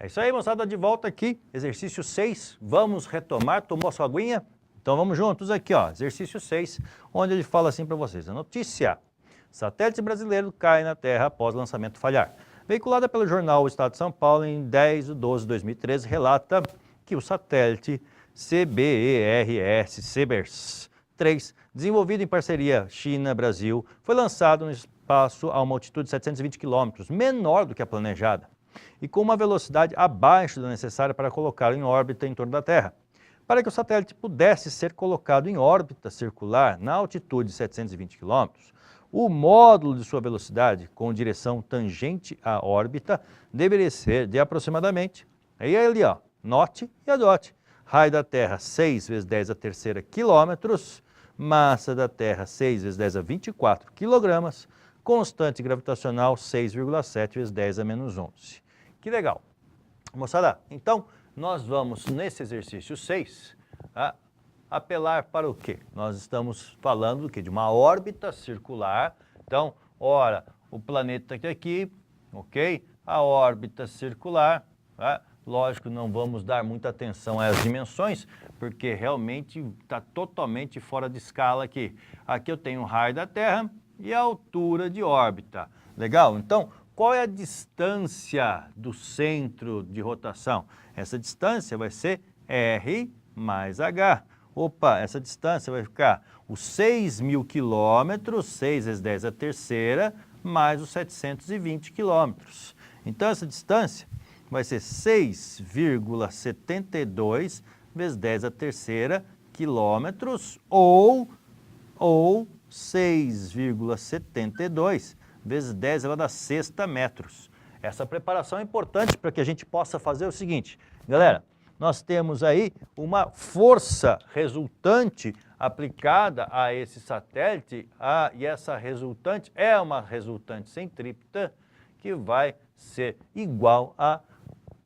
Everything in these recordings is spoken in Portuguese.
É isso aí, moçada, de volta aqui, exercício 6, vamos retomar, tomou sua aguinha? Então vamos juntos aqui, ó, exercício 6, onde ele fala assim para vocês, a notícia, satélite brasileiro cai na Terra após lançamento falhar. Veiculada pelo jornal O Estado de São Paulo em 10/12/2013, relata que o satélite CBERS 3, desenvolvido em parceria China-Brasil, foi lançado no espaço a uma altitude de 720 km, menor do que a planejada, e com uma velocidade abaixo da necessária para colocá-lo em órbita em torno da Terra. Para que o satélite pudesse ser colocado em órbita circular na altitude de 720 km, o módulo de sua velocidade com direção tangente à órbita deveria ser de aproximadamente, aí ali ó, note e adote, raio da Terra 6 × 10⁻³ quilômetros, massa da Terra 6 × 10⁻24 quilogramas, constante gravitacional 6,7 × 10⁻11. Que legal. Moçada, então nós vamos nesse exercício 6 apelar para o quê? Nós estamos falando do quê? De uma órbita circular. Então, ora, o planeta aqui, ok? A órbita circular, lógico, não vamos dar muita atenção às dimensões, porque realmente está totalmente fora de escala aqui. Aqui eu tenho o raio da Terra e a altura de órbita. Legal? Então, qual é a distância do centro de rotação? Essa distância vai ser R mais H. Opa, essa distância vai ficar os 6.000 quilômetros, 6 × 10⁻³ mais os 720 quilômetros. Então, essa distância vai ser 6,72 × 10⁻³ quilômetros ou 6,72 × 10⁻⁶ metros. Essa preparação é importante para que a gente possa fazer o seguinte, galera, nós temos aí uma força resultante aplicada a esse satélite, e essa resultante é uma resultante centrípeta que vai ser igual à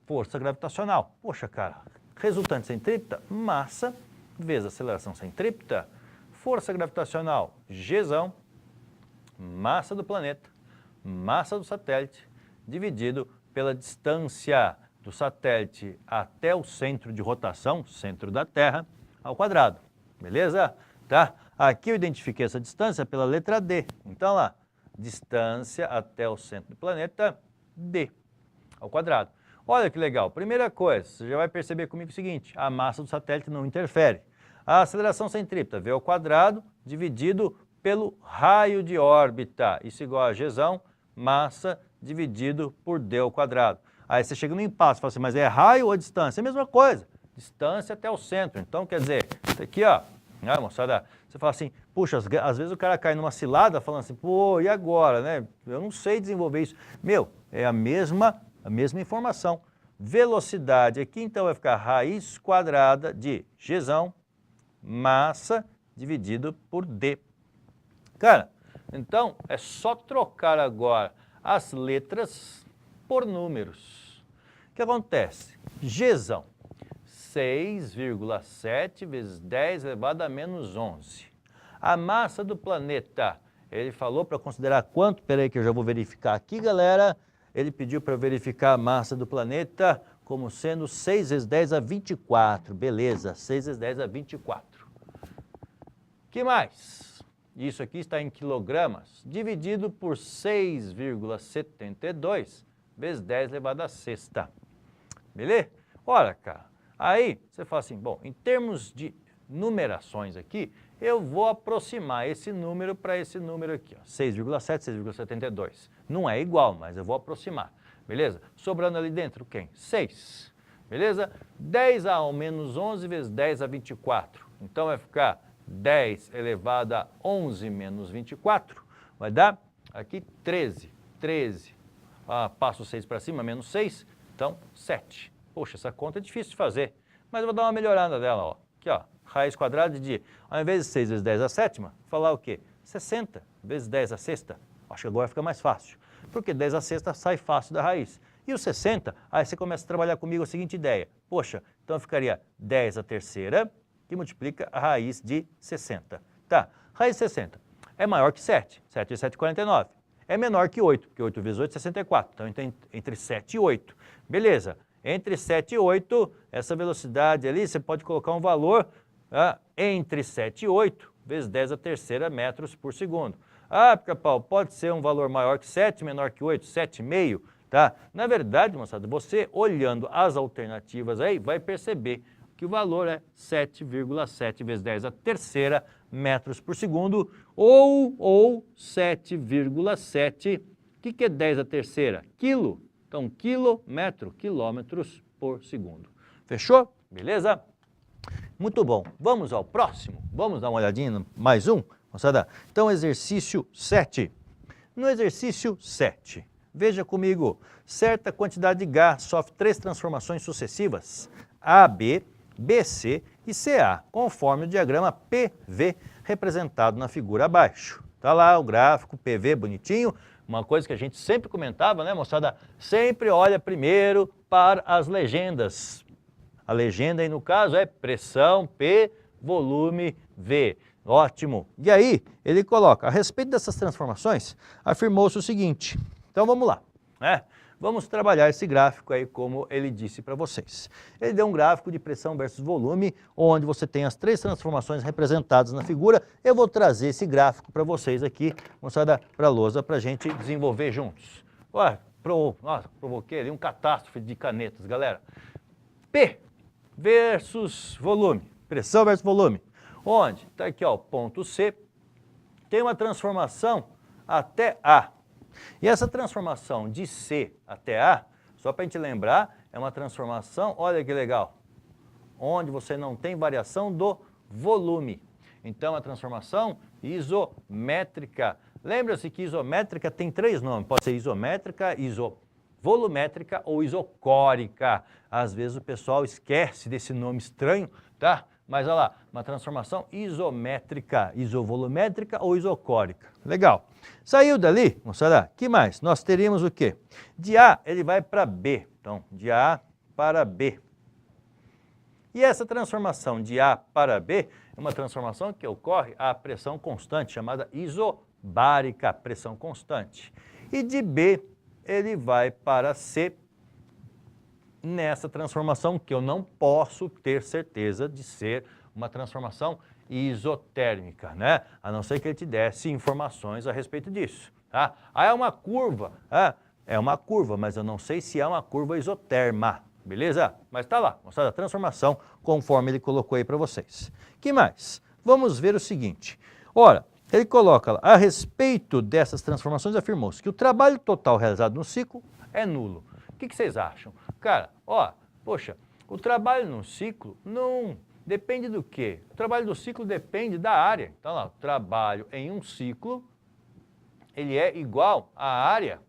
força gravitacional. Poxa, cara, resultante centrípeta, massa vezes aceleração centrípeta, força gravitacional, Gzão, massa do planeta, massa do satélite, dividido pela distância do satélite até o centro de rotação, centro da Terra, ao quadrado. Beleza? Tá? Aqui eu identifiquei essa distância pela letra D. Então lá, distância até o centro do planeta, D, ao quadrado. Olha que legal. Primeira coisa, você já vai perceber comigo o seguinte, a massa do satélite não interfere. A aceleração centrípeta, V ao quadrado, dividido pelo raio de órbita. Isso igual a Gzão, massa dividido por D ao quadrado. Aí você chega no impasse, fala assim, mas é raio ou distância? É a mesma coisa, distância até o centro. Então, quer dizer, isso aqui, ó, moçada, você fala assim, puxa, às vezes o cara cai numa cilada falando assim, pô, e agora, né? Eu não sei desenvolver isso. Meu, é a mesma informação. Velocidade aqui, então, vai ficar raiz quadrada de Gzão, massa, dividido por D. Cara, então, é só trocar agora as letras por números. O que acontece? Gzão, 6,7 × 10⁻⁻11. A massa do planeta, ele falou para considerar quanto? Peraí que eu já vou verificar aqui, galera. Ele pediu para verificar a massa do planeta como sendo 6 × 10⁻24. Beleza, 6 × 10⁻24. Que mais? Isso aqui está em quilogramas, dividido por 6,72 × 10⁻⁶. Beleza? Olha, cara, aí você fala assim, bom, em termos de numerações aqui, eu vou aproximar esse número para esse número aqui, ó, 6,7, 6,72. Não é igual, mas eu vou aproximar, beleza? Sobrando ali dentro quem? 6, beleza? 10 ao menos 11 × 10⁻24. Então vai ficar 10 elevado a 11 menos 24, vai dar aqui 13. 13, passo 6 para cima, menos 6, então 7. Poxa, essa conta é difícil de fazer, mas eu vou dar uma melhorada dela, ó. Aqui, ó, raiz quadrada de, ao invés de 6 × 10⁻⁷, falar o quê? 60 × 10⁻⁶. Acho que agora fica mais fácil, porque 10⁻⁶ sai fácil da raiz. E o 60, aí você começa a trabalhar comigo a seguinte ideia. Poxa, então ficaria 10⁻�3, que multiplica a raiz de 60. Tá, raiz de 60 é maior que 7. 7 × 7 = 49. É menor que 8, porque 8 vezes 8 é 64. Então, entre 7 e 8. Beleza. Entre 7 e 8, essa velocidade ali, você pode colocar um valor entre 7 e 8 vezes 10 a terceira metros por segundo. Ah, Pica-Pau, pode ser um valor maior que 7, menor que 8, 7,5, tá? Na verdade, moçada, você olhando as alternativas aí, vai perceber que o valor é 7,7 vezes 10 a terceira metros por segundo, ou 7,7, o que é 10 a terceira? Quilo. Então, quilômetros por segundo. Fechou? Beleza? Muito bom. Vamos ao próximo? Vamos dar uma olhadinha no mais um, moçada? Então, exercício 7. No exercício 7, veja comigo, certa quantidade de gás sofre 3 transformações sucessivas, AB, BC e CA, conforme o diagrama PV representado na figura abaixo. Está lá o gráfico PV bonitinho, uma coisa que a gente sempre comentava, né, moçada? Sempre olha primeiro para as legendas. A legenda aí no caso é pressão P, volume V. Ótimo. E aí ele coloca, a respeito dessas transformações, afirmou-se o seguinte. Então vamos lá, né? Vamos trabalhar esse gráfico aí como ele disse para vocês. Ele deu um gráfico de pressão versus volume, onde você tem as 3 transformações representadas na figura. Eu vou trazer esse gráfico para vocês aqui, moçada, para a lousa, para a gente desenvolver juntos. Ué, nossa, provoquei ali um catástrofe de canetas, galera. P versus volume, pressão versus volume. Onde? Está aqui, ó, ponto C, tem uma transformação até A. E essa transformação de C até A, só para a gente lembrar, é uma transformação, olha que legal, onde você não tem variação do volume. Então, a transformação isométrica. Lembra-se que isométrica tem 3 nomes, pode ser isométrica, isovolumétrica ou isocórica. Às vezes o pessoal esquece desse nome estranho, tá? Mas olha lá, uma transformação isométrica, isovolumétrica ou isocórica. Legal. Saiu dali, moçada, que mais? Nós teríamos o quê? De A ele vai para B. Então, de A para B. E essa transformação de A para B é uma transformação que ocorre à pressão constante, chamada isobárica, pressão constante. E de B ele vai para C, nessa transformação que eu não posso ter certeza de ser uma transformação isotérmica, né? A não ser que ele te desse informações a respeito disso, tá? Ah, é uma curva, é uma curva, mas eu não sei se é uma curva isoterma, beleza? Mas tá lá, mostrada a transformação conforme ele colocou aí para vocês. Que mais? Vamos ver o seguinte. Ora, ele coloca lá, a respeito dessas transformações, afirmou-se que o trabalho total realizado no ciclo é nulo. O que vocês acham? Cara, poxa, o trabalho no ciclo não depende do quê? O trabalho do ciclo depende da área. Então, lá, o trabalho em um ciclo, ele é igual à área,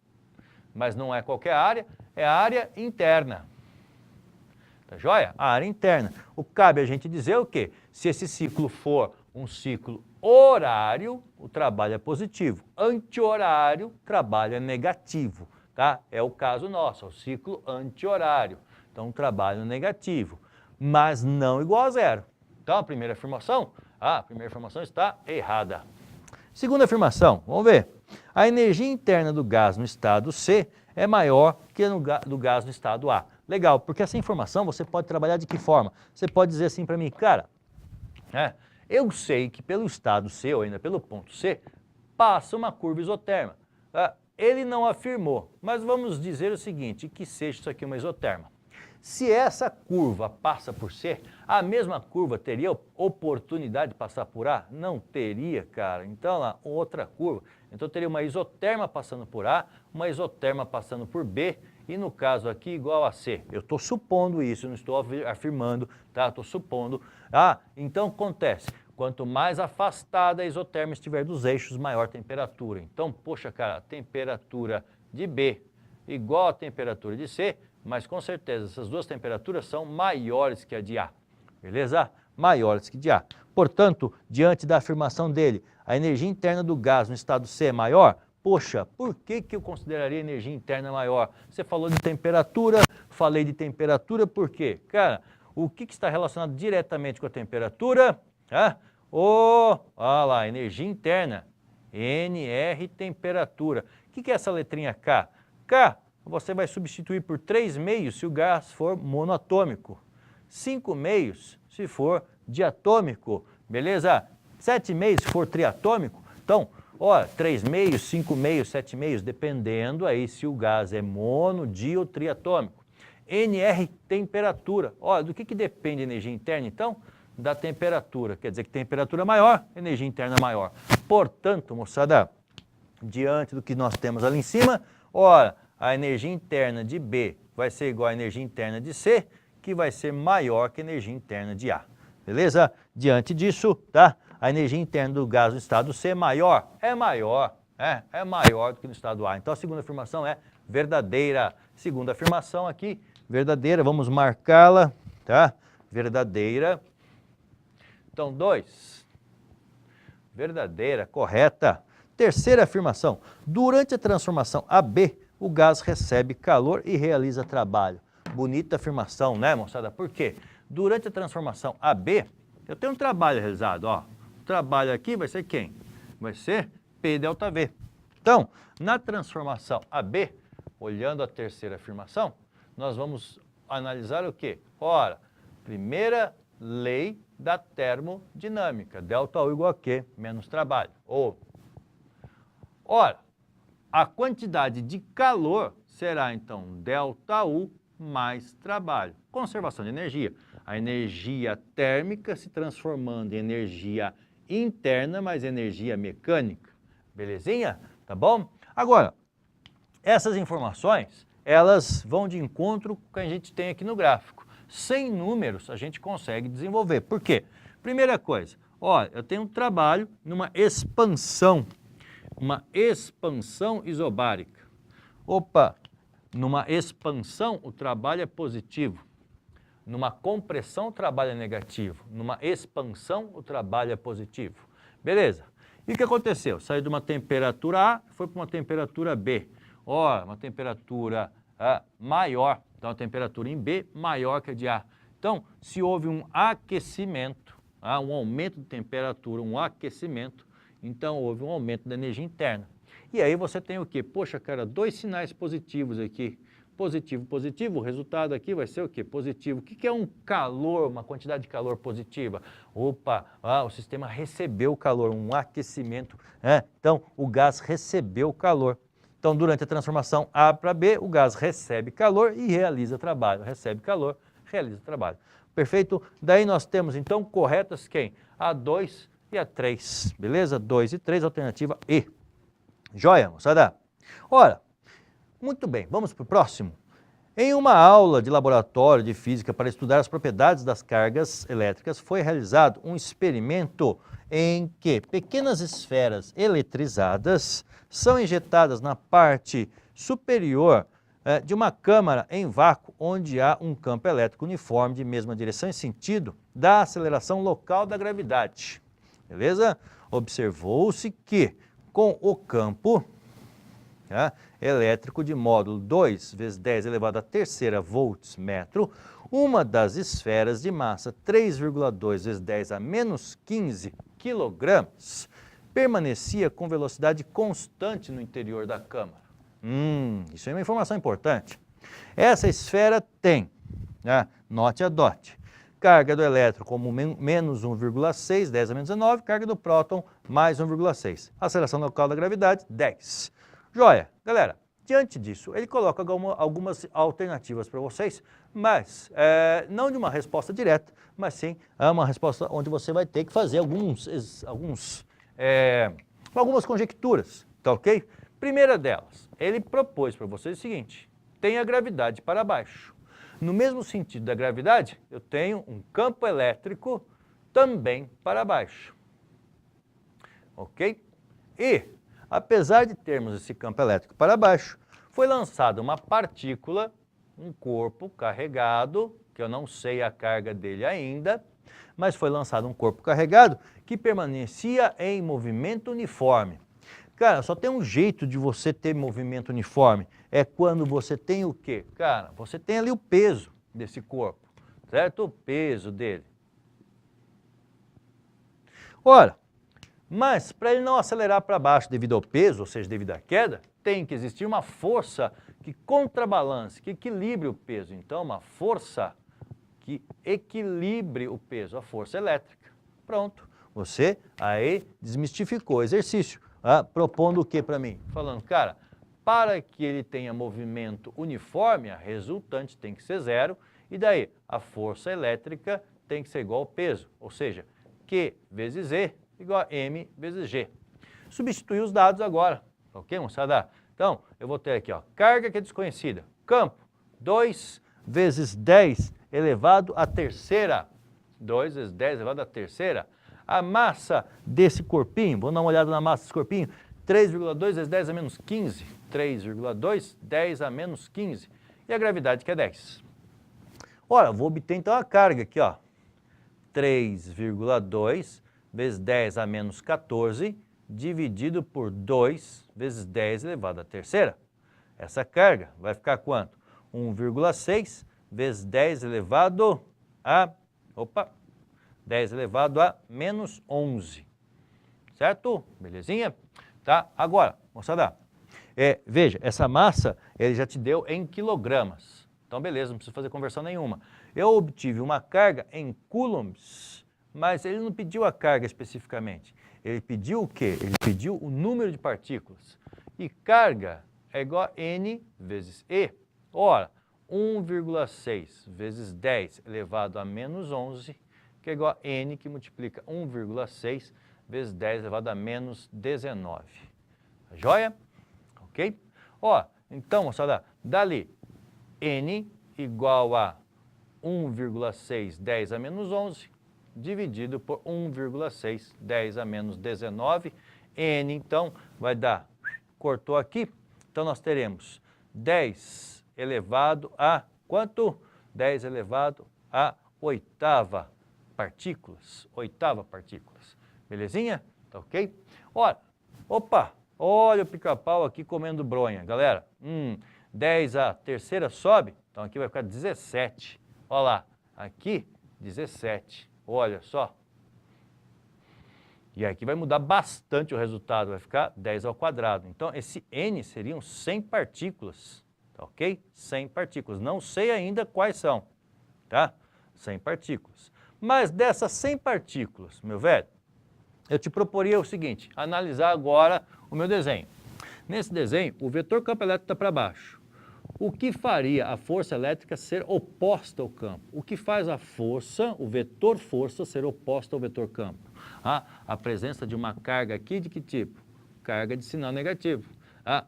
mas não é qualquer área, é a área interna. Tá joia? A área interna. O que cabe a gente dizer o quê? Se esse ciclo for um ciclo horário, o trabalho é positivo. Anti-horário, o trabalho é negativo. Tá? É o caso nosso, é o ciclo anti-horário. Então, trabalho negativo, mas não igual a zero. Então, a primeira afirmação está errada. Segunda afirmação, vamos ver. A energia interna do gás no estado C é maior que a do gás no estado A. Legal, porque essa informação você pode trabalhar de que forma? Você pode dizer assim para mim, cara, eu sei que pelo estado C, ou ainda pelo ponto C, passa uma curva isoterma. Ele não afirmou, mas vamos dizer o seguinte, que seja isso aqui uma isoterma. Se essa curva passa por C, a mesma curva teria oportunidade de passar por A? Não teria, cara. Então, lá, outra curva. Então, teria uma isoterma passando por A, uma isoterma passando por B, e no caso aqui, igual a C. Eu estou supondo isso, não estou afirmando, tá? Estou supondo. Então, acontece. Quanto mais afastada a isoterma estiver dos eixos, maior temperatura. Então, poxa, cara, a temperatura de B igual à temperatura de C, mas com certeza essas duas temperaturas são maiores que a de A. Beleza? Maiores que de A. Portanto, diante da afirmação dele, a energia interna do gás no estado C é maior, poxa, por que eu consideraria a energia interna maior? Você falou de temperatura, falei de temperatura, por quê? Cara, o que está relacionado diretamente com a temperatura? Olha lá, energia interna, NR temperatura. O que é essa letrinha K? K você vai substituir por 3 meios se o gás for monoatômico, 5 meios se for diatômico, beleza? 7 meios se for triatômico. Então, ó, 3 meios, 5 meios, 7 meios, dependendo aí se o gás é mono, di ou triatômico. NR, temperatura. Ó, do que depende a energia interna, então? Da temperatura. Quer dizer que temperatura maior, energia interna maior. Portanto, moçada, diante do que nós temos ali em cima, ora, a energia interna de B vai ser igual à energia interna de C, que vai ser maior que a energia interna de A. Beleza? Diante disso, tá? A energia interna do gás no estado C é maior? É maior, é maior do que no estado A. Então a segunda afirmação é verdadeira. Segunda afirmação aqui, verdadeira, vamos marcá-la, tá? Verdadeira. Então, 2. Verdadeira, correta. Terceira afirmação, durante a transformação AB, o gás recebe calor e realiza trabalho. Bonita afirmação, né, moçada? Por quê? Durante a transformação AB, eu tenho um trabalho realizado, ó. O trabalho aqui vai ser quem? Vai ser P delta V. Então, na transformação AB, olhando a terceira afirmação, nós vamos analisar o quê? Ora, primeira lei da termodinâmica, delta U igual a Q menos trabalho. Ora, a quantidade de calor será, então, delta U mais trabalho. Conservação de energia. A energia térmica se transformando em energia interna mais energia mecânica. Belezinha? Tá bom? Agora, essas informações, elas vão de encontro com o que a gente tem aqui no gráfico. Sem números, a gente consegue desenvolver. Por quê? Primeira coisa, olha, eu tenho um trabalho numa expansão isobárica. Opa, numa expansão o trabalho é positivo. Numa compressão o trabalho é negativo. Numa expansão o trabalho é positivo. Beleza. E o que aconteceu? Saiu de uma temperatura A, foi para uma temperatura B. Ó, uma temperatura maior. Então a temperatura em B maior que a de A. Então, se houve um aquecimento, um aumento de temperatura, um aquecimento, então houve um aumento da energia interna. E aí você tem o quê? Poxa, cara, 2 sinais positivos aqui. Positivo, positivo, o resultado aqui vai ser o quê? Positivo. O que é um calor, uma quantidade de calor positiva? Opa, o sistema recebeu calor, um aquecimento. Então, o gás recebeu calor. Então, durante a transformação A para B, o gás recebe calor e realiza trabalho. Recebe calor, realiza trabalho. Perfeito? Daí nós temos, então, corretas quem? A 2 e a 3. Beleza? 2 e 3, alternativa E. Joia, moçada? Ora, muito bem, vamos para o próximo. Em uma aula de laboratório de física para estudar as propriedades das cargas elétricas, foi realizado um experimento em que pequenas esferas eletrizadas são injetadas na parte superior de uma câmara em vácuo, onde há um campo elétrico uniforme de mesma direção e sentido da aceleração local da gravidade. Beleza? Observou-se que com o campo elétrico de módulo 2 vezes 10 elevado à terceira volts metro, uma das esferas de massa 3,2 vezes 10 a menos 15 quilogramas permanecia com velocidade constante no interior da câmara. Isso é uma informação importante. Essa esfera tem, note a DOT, carga do elétron como menos 1,6, 10 a menos 19, carga do próton mais 1,6. Aceleração local da gravidade, 10. Joia, galera, diante disso, ele coloca algumas alternativas para vocês, mas não de uma resposta direta, mas sim uma resposta onde você vai ter que fazer algumas conjecturas, tá ok? Primeira delas, ele propôs para vocês o seguinte, tem a gravidade para baixo. No mesmo sentido da gravidade, eu tenho um campo elétrico também para baixo, ok? E apesar de termos esse campo elétrico para baixo, foi lançada uma partícula, um corpo carregado, que eu não sei a carga dele ainda, mas foi lançado um corpo carregado que permanecia em movimento uniforme. Cara, só tem um jeito de você ter movimento uniforme, é quando você tem o quê? Cara, você tem ali o peso desse corpo, certo? O peso dele. Ora, mas para ele não acelerar para baixo devido ao peso, ou seja, devido à queda, tem que existir uma força que contrabalance, que equilibre o peso. Então, uma força que equilibre o peso, a força elétrica. Pronto, você aí desmistificou o exercício, propondo o que para mim? Falando, cara, para que ele tenha movimento uniforme, a resultante tem que ser zero, e daí a força elétrica tem que ser igual ao peso, ou seja, Q vezes E igual a M vezes G. Substituir os dados agora, ok, moçada? Então, eu vou ter aqui, ó, carga que é desconhecida, campo, 2 vezes 10 elevado à terceira, 2 vezes 10 elevado à terceira. A massa desse corpinho, vamos dar uma olhada na massa desse corpinho, 3,2 vezes 10 a menos 15, 3,2, 10 a menos 15, e a gravidade que é 10. Ora, vou obter então a carga aqui, ó, 3,2 vezes 10 a menos 14, dividido por 2 vezes 10 elevado à terceira. Essa carga vai ficar quanto? 1,6 vezes 10 elevado a... 10 elevado a menos 11. Certo? Belezinha? Tá? Agora, moçada, veja, essa massa ele já te deu em quilogramas. Então, beleza, não precisa fazer conversão nenhuma. Eu obtive uma carga em coulombs, mas ele não pediu a carga especificamente. Ele pediu o quê? Ele pediu o número de partículas. E carga é igual a N vezes E. Ora, 1,6 vezes 10 elevado a menos 11, que é igual a N, que multiplica 1,6 vezes 10 elevado a menos 19. Tá joia? Ok? Ó, então, moçada, dali, N igual a 1,6 10 a menos 11, dividido por 1,6 10 a menos 19. N, então, vai dar, cortou aqui, então nós teremos 10 elevado a quanto? 10 elevado a oitava partículas. Oitava partículas. Belezinha? Tá ok? Ora, olha o pica-pau aqui comendo bronha. Galera, 10 a terceira sobe, então aqui vai ficar 17. Olha lá, aqui 17. Olha só. E aqui vai mudar bastante o resultado, vai ficar 10 ao quadrado. Então, esse N seriam 100 partículas, tá ok? 100 partículas. Não sei ainda quais são, tá? 100 partículas. Mas dessas 100 partículas, meu velho, eu te proporia o seguinte, analisar agora o meu desenho. Nesse desenho, o vetor campo elétrico está para baixo. O que faria a força elétrica ser oposta ao campo? O que faz a força, o vetor força, ser oposta ao vetor campo? A presença de uma carga aqui de que tipo? Carga de sinal negativo.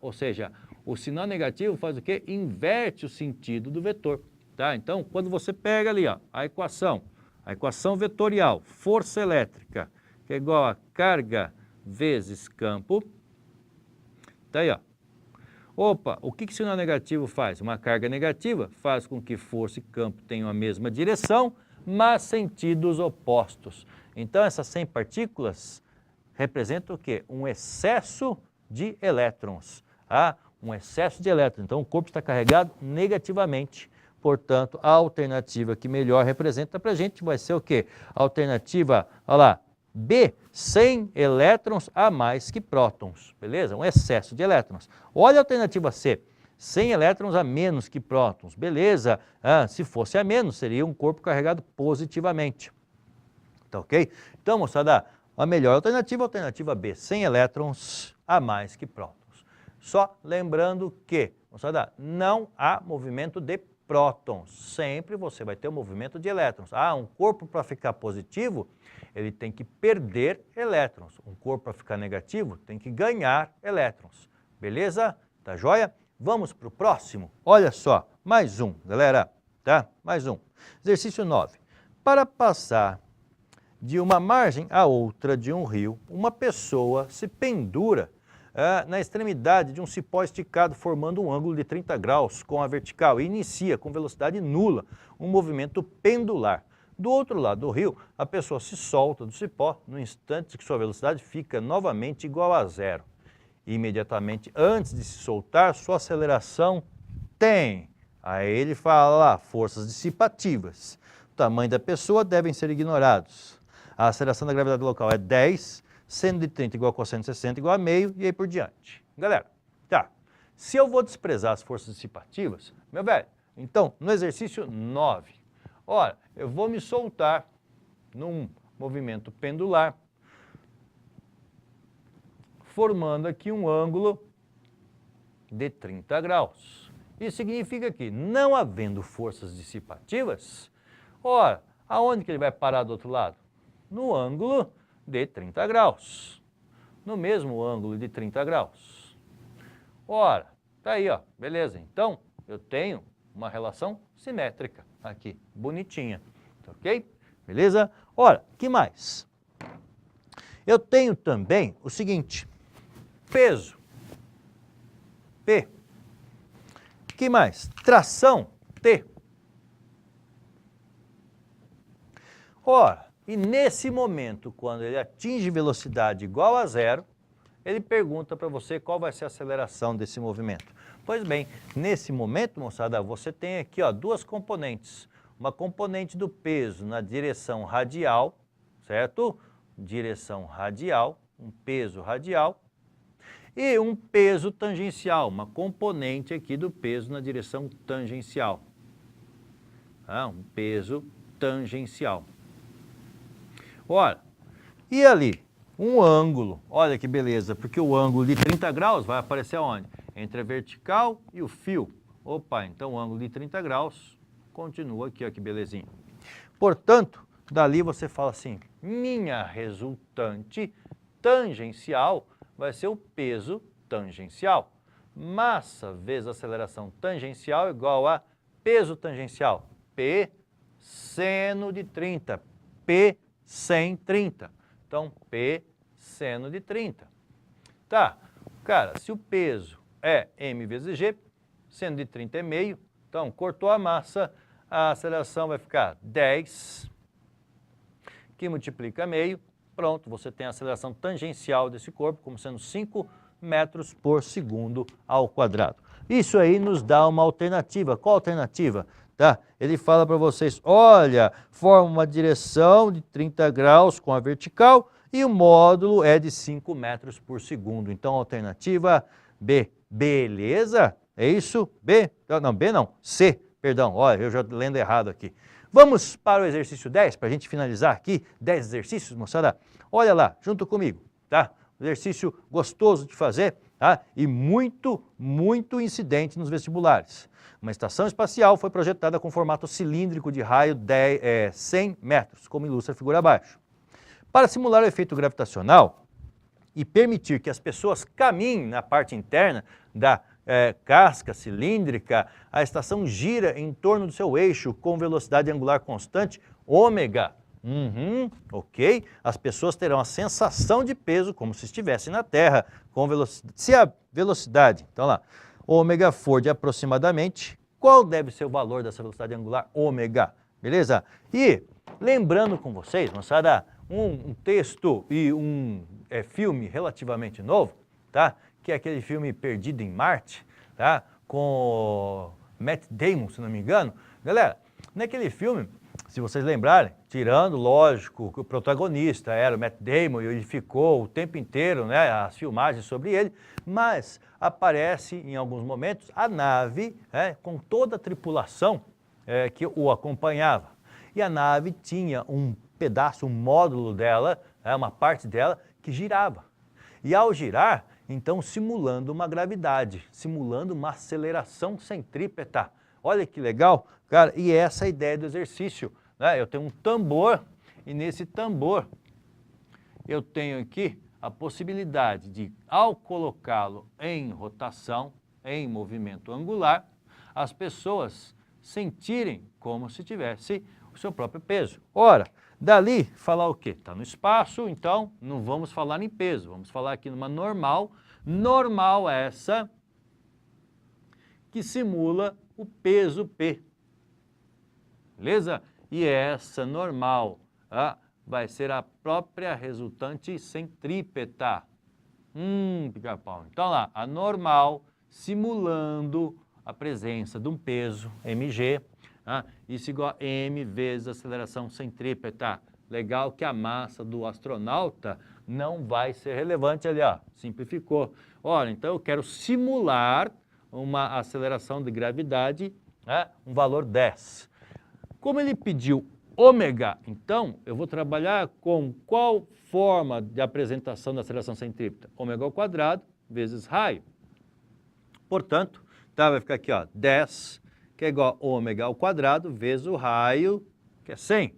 Ou seja, o sinal negativo faz o quê? Inverte o sentido do vetor. Tá? Então, quando você pega ali ó, a equação vetorial, força elétrica, que é igual a carga vezes campo, tá aí, ó. O que o sinal negativo faz? Uma carga negativa faz com que força e campo tenham a mesma direção, mas sentidos opostos. Então, essas 100 partículas representam o quê? Um excesso de elétrons. Um excesso de elétrons. Então, o corpo está carregado negativamente. Portanto, a alternativa que melhor representa para a gente vai ser o quê? A alternativa, olha lá, B, 100 elétrons a mais que prótons, beleza? Um excesso de elétrons. Olha a alternativa C, 100 elétrons a menos que prótons, beleza? Se fosse a menos, seria um corpo carregado positivamente, tá ok? Então, moçada, a melhor alternativa, a alternativa B, 100 elétrons a mais que prótons. Só lembrando que, moçada, não há movimento de prótons, sempre você vai ter um movimento de elétrons. Um corpo para ficar positivo, ele tem que perder elétrons. Um corpo para ficar negativo tem que ganhar elétrons. Beleza? Tá joia? Vamos para o próximo? Olha só, mais um, galera, tá? Mais um. Exercício 9. Para passar de uma margem à outra de um rio, uma pessoa se pendura na extremidade de um cipó esticado, formando um ângulo de 30 graus com a vertical e inicia com velocidade nula um movimento pendular. Do outro lado do rio, a pessoa se solta do cipó no instante que sua velocidade fica novamente igual a zero. Imediatamente antes de se soltar, sua aceleração tem. Aí ele fala lá, forças dissipativas. O tamanho da pessoa devem ser ignorados. A aceleração da gravidade local é 10, seno de 30 igual a cosseno de 60 igual a meio, e aí por diante. Galera, tá. Se eu vou desprezar as forças dissipativas, meu velho, então, no exercício 9, ora, eu vou me soltar num movimento pendular, formando aqui um ângulo de 30 graus. Isso significa que, não havendo forças dissipativas, ora, aonde que ele vai parar do outro lado? No ângulo de 30 graus. No mesmo ângulo de 30 graus. Ora, tá aí, ó, beleza. Então, eu tenho uma relação simétrica aqui, bonitinha, ok? Beleza? Ora, que mais? Eu tenho também o seguinte, peso, P. Que mais? Tração, T. Ora, e nesse momento, quando ele atinge velocidade igual a zero, ele pergunta para você qual vai ser a aceleração desse movimento. Pois bem, nesse momento, moçada, você tem aqui ó, duas componentes. Uma componente do peso na direção radial, certo? Direção radial, um peso radial. E um peso tangencial, uma componente aqui do peso na direção tangencial. Um peso tangencial. Ora, e ali? Um ângulo, olha que beleza, porque o ângulo de 30 graus vai aparecer onde? Entre a vertical e o fio. Opa, então o ângulo de 30 graus continua aqui, ó, que belezinha. Portanto, dali você fala assim, minha resultante tangencial vai ser o peso tangencial. Massa vezes aceleração tangencial igual a peso tangencial. P seno de 30. P sem 30. Então, P seno de 30. Tá, cara, se o peso é m vezes g, seno de 30 é meio, então cortou a massa, a aceleração vai ficar 10, que multiplica meio, pronto, você tem a aceleração tangencial desse corpo como sendo 5 metros por segundo ao quadrado. Isso aí nos dá uma alternativa. Qual alternativa? Tá? Ele fala para vocês, olha, forma uma direção de 30 graus com a vertical e o módulo é de 5 metros por segundo. Então, alternativa B. Beleza? É isso? B? Não, B não. C, perdão. Olha, eu já lendo errado aqui. Vamos para o exercício 10, para a gente finalizar aqui. 10 exercícios, moçada. Olha lá, junto comigo, tá? Exercício gostoso de fazer, tá? E muito, muito incidente nos vestibulares. Uma estação espacial foi projetada com formato cilíndrico de raio 100 metros, como ilustra a figura abaixo. Para simular o efeito gravitacional e permitir que as pessoas caminhem na parte interna da casca cilíndrica, a estação gira em torno do seu eixo com velocidade angular constante, ômega. Ok. As pessoas terão a sensação de peso como se estivessem na Terra. Se a velocidade, então lá, ômega for de aproximadamente, qual deve ser o valor dessa velocidade angular ômega? Beleza? E lembrando com vocês, moçada, um texto e um filme relativamente novo, tá? Que é aquele filme Perdido em Marte, tá? Com Matt Damon, se não me engano. Galera, naquele filme, se vocês lembrarem, tirando, lógico, que o protagonista era o Matt Damon e ele ficou o tempo inteiro, né, as filmagens sobre ele, mas aparece em alguns momentos a nave com toda a tripulação que o acompanhava. E a nave tinha um pedaço, um módulo dela, uma parte dela que girava. E ao girar, então simulando uma gravidade, simulando uma aceleração centrípeta. Olha que legal, cara, e essa é a ideia do exercício, né? Eu tenho um tambor e nesse tambor eu tenho aqui a possibilidade de, ao colocá-lo em rotação, em movimento angular, as pessoas sentirem como se tivesse o seu próprio peso. Ora, dali falar o quê? Está no espaço, então não vamos falar em peso, vamos falar aqui numa normal. Normal essa que simula o peso P. Beleza? E essa normal vai ser a própria resultante centrípeta. Pica-pau. Então lá, a normal simulando a presença de um peso, mg, isso igual a m vezes a aceleração centrípeta. Legal que a massa do astronauta não vai ser relevante ali, ó, simplificou. Olha, então eu quero simular uma aceleração de gravidade, né, um valor 10. Como ele pediu ômega, então, eu vou trabalhar com qual forma de apresentação da aceleração centrípeta? Ômega ao quadrado vezes raio. Portanto, tá, vai ficar aqui, ó, 10, que é igual a ômega ao quadrado vezes o raio, que é 100.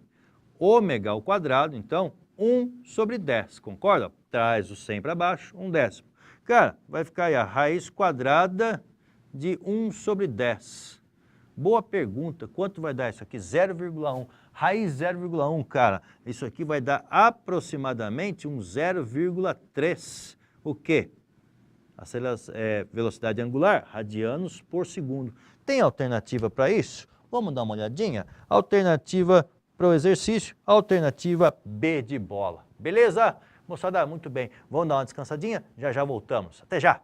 Ômega ao quadrado, então, 1 sobre 10, concorda? Traz o 100 para baixo, 1/10. Cara, vai ficar aí a raiz quadrada de 1 sobre 10. Boa pergunta, quanto vai dar isso aqui? 0,1. Raiz 0,1, cara, isso aqui vai dar aproximadamente um 0,3. O quê? Velocidade angular, radianos por segundo. Tem alternativa para isso? Vamos dar uma olhadinha? Alternativa para o exercício, alternativa B de bola. Beleza? Moçada, muito bem. Vamos dar uma descansadinha? Já já voltamos. Até já!